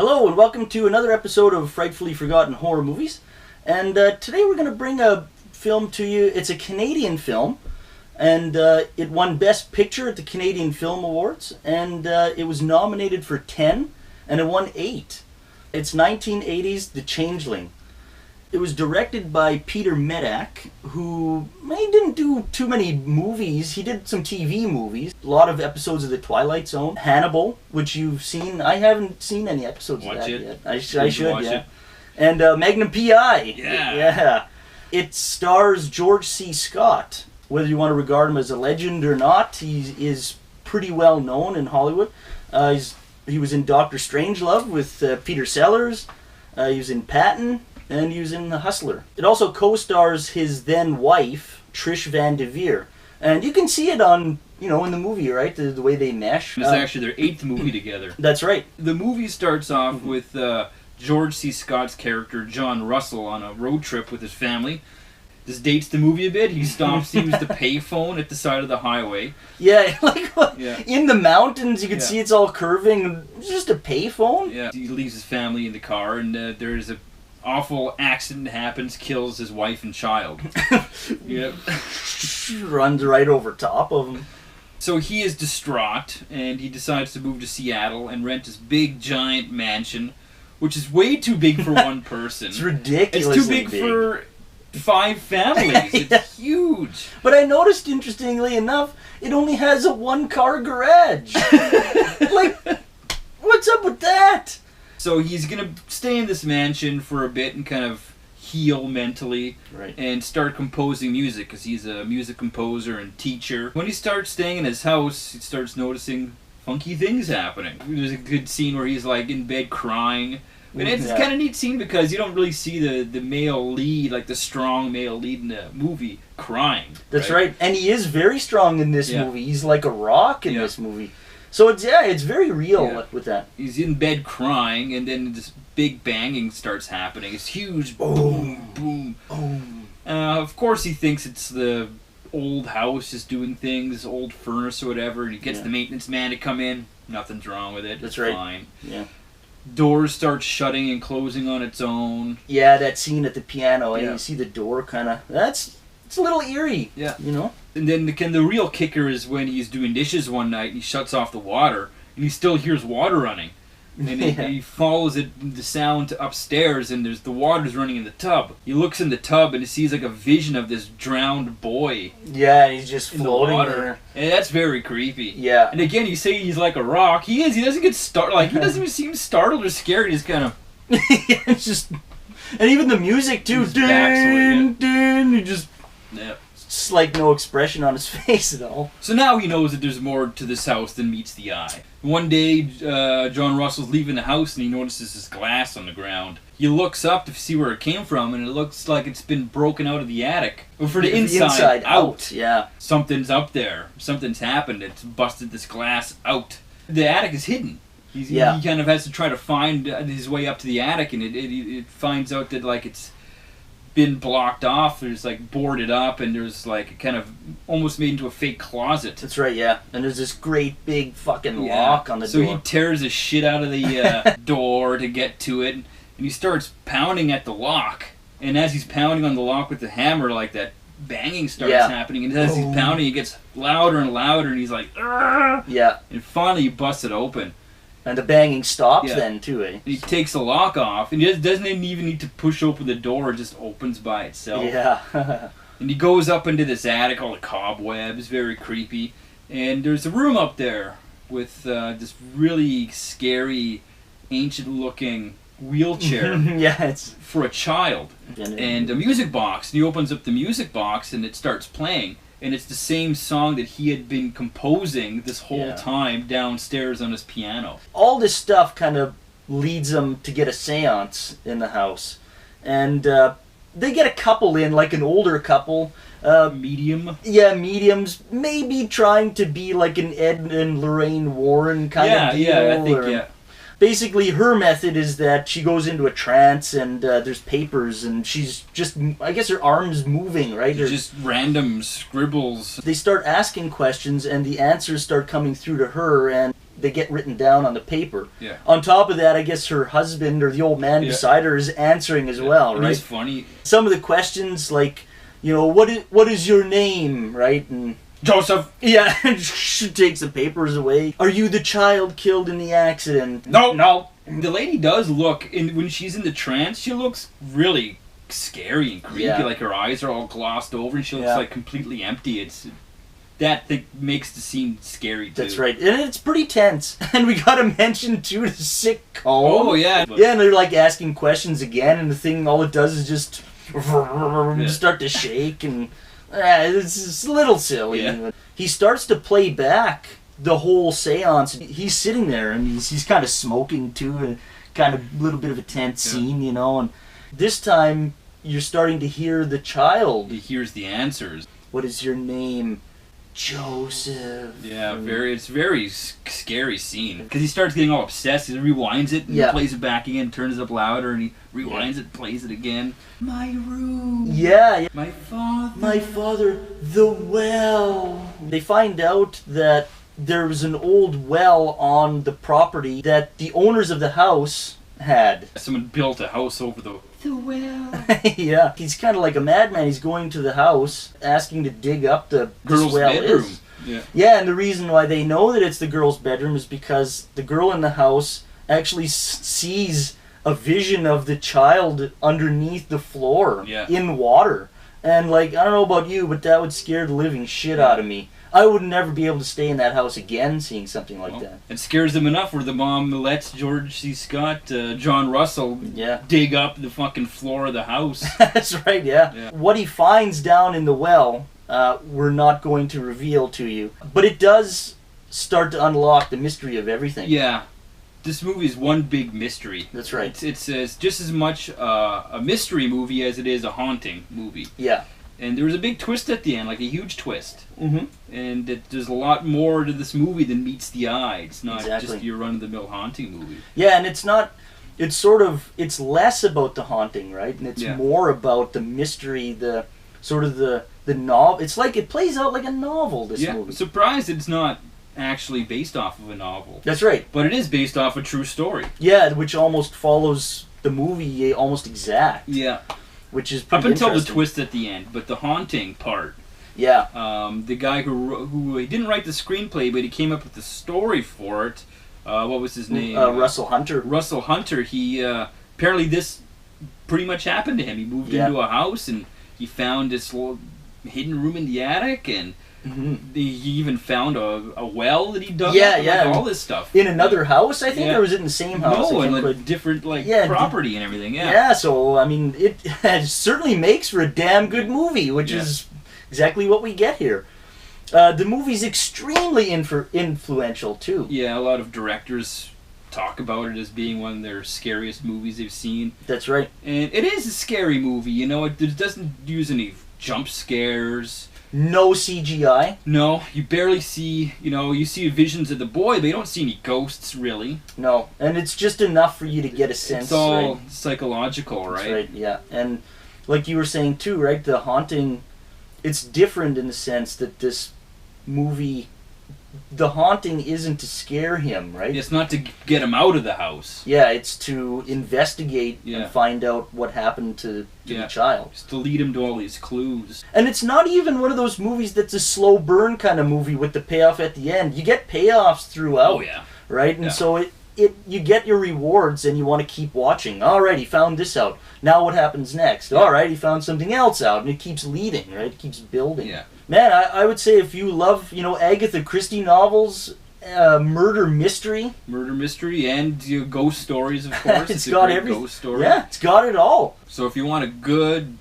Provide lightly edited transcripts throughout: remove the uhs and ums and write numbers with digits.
Hello and welcome to another episode of Frightfully Forgotten Horror Movies. And today we're going to bring a film to you. It's a Canadian film, and it won Best Picture at the Canadian Film Awards, and it was nominated for 10, and it won 8. It's 1980's The Changeling. It was directed by Peter Medak, who he didn't do too many movies. He did some TV movies, a lot of episodes of The Twilight Zone, Hannibal, which you've seen. I haven't seen any episodes of that yet. I should, yeah. And Magnum P.I. Yeah. It stars George C. Scott. Whether you want to regard him as a legend or not, he is pretty well known in Hollywood. He was in Dr. Strangelove with Peter Sellers. He was in Patton. And he was in The Hustler. It also co-stars his then wife, Trish Van Devere. And you can see it on, in the movie, right? The way they mesh. It's actually their 8th movie together. That's right. The movie starts off with George C. Scott's character, John Russell, on a road trip with his family. This dates the movie a bit. He stops to use the payphone at the side of the highway. Yeah, in the mountains, you can see it's all curving. It's just a payphone. Yeah, he leaves his family in the car, and there's a awful accident happens, kills his wife and child. Yep. Runs right over top of him. So he is distraught, and he decides to move to Seattle and rent this big, giant mansion, which is way too big for one person. It's ridiculously It's too big for 5 families. It's huge. But I noticed, interestingly enough, it only has a 1-car garage. What's up with that? So he's going to stay in this mansion for a bit and kind of heal mentally, right, and start composing music, because he's a music composer and teacher. When he starts staying in his house, he starts noticing funky things happening. There's a good scene where he's in bed crying. And it's kind of neat scene because you don't really see the male lead, the strong male lead in the movie, crying. That's right. And he is very strong in this movie. He's like a rock in this movie. So it's very real with that. He's in bed crying, and then this big banging starts happening. It's huge, boom, boom, boom. Of course, he thinks it's the old house just doing things, old furnace or whatever, and he gets the maintenance man to come in. Nothing's wrong with it. That's it's right. Fine. Yeah. Doors start shutting and closing on its own. Yeah, that scene at the piano, and you see the door kind of... It's a little eerie. Yeah. And then the real kicker is when he's doing dishes one night and he shuts off the water and he still hears water running. And he follows the sound to upstairs, and the water's running in the tub. He looks in the tub and he sees a vision of this drowned boy. Yeah, he's just floating in the water. And that's very creepy. Yeah. And again, you say he's like a rock. He is. He doesn't get startled. He doesn't even seem startled or scared. He's kind of... It's just... And even the music too. Ding, ding. He just... Yeah. It's no expression on his face at all. So now he knows that there's more to this house than meets the eye. One day, John Russell's leaving the house and he notices this glass on the ground. He looks up to see where it came from, and it looks like it's been broken out of the attic. But for the inside out. Yeah. Something's up there. Something's happened. It's busted this glass out. The attic is hidden. He kind of has to try to find his way up to the attic, and it finds out that it's been blocked off. There's boarded up, and there's kind of almost made into a fake closet. That's right, yeah. And there's this great big fucking lock on the door. So he tears the shit out of the door to get to it, and he starts pounding at the lock. And as he's pounding on the lock with the hammer, that banging starts happening. And as he's pounding, it gets louder and louder, and he's like, "Argh!" Yeah. And finally he busts it open. And the banging stops then, too, eh? He takes the lock off, and he doesn't even need to push open the door. It just opens by itself. Yeah. And he goes up into this attic, all the cobwebs, very creepy. And there's a room up there with this really scary, ancient-looking wheelchair it's for a child. And a music box. And he opens up the music box, and it starts playing. And it's the same song that he had been composing this whole time downstairs on his piano. All this stuff kind of leads them to get a seance in the house. And they get a couple in, an older couple. Medium? Yeah, mediums. Maybe trying to be an Ed and Lorraine Warren kind of deal. Yeah, I think, basically her method is that she goes into a trance and there's papers and she's just, I guess her arm's moving, right? Just random scribbles. They start asking questions and the answers start coming through to her and they get written down on the paper. Yeah. On top of that, I guess her husband or the old man beside her is answering as well, right? It's funny. Some of the questions like, you know, what is your name, right? And Joseph. yeah, she takes the papers away. Are you the child killed in the accident? No. The lady does look, when she's in the trance, she looks really scary and creepy. Yeah. Like her eyes are all glossed over and she looks like completely empty. That thing makes the scene scary too. That's right. And it's pretty tense. And we gotta mention too the sick cone. Oh yeah. Yeah, and they're like asking questions again and the thing, all it does is just start to shake and it's a little silly. Yeah. He starts to play back the whole seance. He's sitting there and he's kind of smoking too, and kind of a little bit of a tense scene, you know. And this time you're starting to hear the child. He hears the answers. What is your name? Joseph. Yeah, it's very scary scene because he starts getting all obsessed. He rewinds it and plays it back again, turns it up louder, and he rewinds it, plays it again. My room. Yeah. My father. My father. The well. They find out that there was an old well on the property that the owners of the house had. Someone built a house over the well. Yeah. He's kind of like a madman. He's going to the house, asking to dig up the girl's well bedroom. Is. Yeah. Yeah, and the reason why they know that it's the girl's bedroom is because the girl in the house actually sees a vision of the child underneath the floor in water. And like, I don't know about you, but that would scare the living shit out of me. I would never be able to stay in that house again seeing something like that. It scares them enough where the mom lets George C. Scott, John Russell, dig up the fucking floor of the house. That's right, yeah. What he finds down in the well, we're not going to reveal to you. But it does start to unlock the mystery of everything. Yeah. This movie is one big mystery. That's right. It's just as much a mystery movie as it is a haunting movie. Yeah. And there was a big twist at the end, like a huge twist. Mm-hmm. And there's a lot more to this movie than meets the eye. It's not just your run-of-the-mill haunting movie. Yeah, and it's not... It's less about the haunting, right? And it's more about the mystery, the novel. It's like it plays out like a novel, this movie. I'm surprised it's not actually based off of a novel. That's right. But it is based off a true story. Yeah, which almost follows the movie almost exact. Yeah. Which is pretty up until the interesting. twist at the end, but the haunting part. Yeah. The guy who he didn't write the screenplay, but he came up with the story for it. What was his name? Russell Hunter. Russell Hunter. He apparently this pretty much happened to him. He moved into a house and he found this little hidden room in the attic, and he even found a well that he dug up, and like all this stuff. In another house, I think, or was it in the same house? No, in a different property and everything. Yeah, so I mean, it certainly makes for a damn good movie, which is exactly what we get here. The movie's extremely influential too. Yeah, a lot of directors talk about it as being one of their scariest movies they've seen. That's right. And it is a scary movie. You know, it doesn't use any jump scares. No CGI. No, you barely see, you see visions of the boy, but you don't see any ghosts, really. No, and it's just enough for you to get a sense. It's all psychological, right? That's right, yeah. And like you were saying too, right, the haunting, it's different in the sense that this movie, the haunting isn't to scare him, right? It's not to get him out of the house. Yeah, it's to investigate and find out what happened to the child. Just to lead him to all these clues. And it's not even one of those movies that's a slow burn kind of movie with the payoff at the end. You get payoffs throughout. Oh, yeah. Right? And so you get your rewards and you want to keep watching. All right, he found this out. Now what happens next? Yeah. All right, he found something else out. And it keeps leading, right? It keeps building. Yeah. Man, I would say if you love, Agatha Christie novels, murder mystery. Murder mystery and ghost stories, of course. It's got every ghost story. Yeah, it's got it all. So if you want a good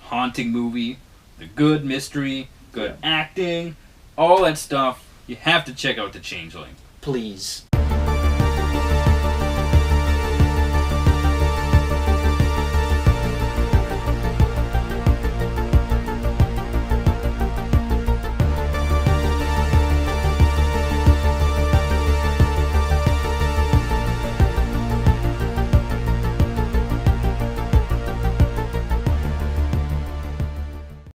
haunting movie, the good mystery, good acting, all that stuff, you have to check out The Changeling. Please.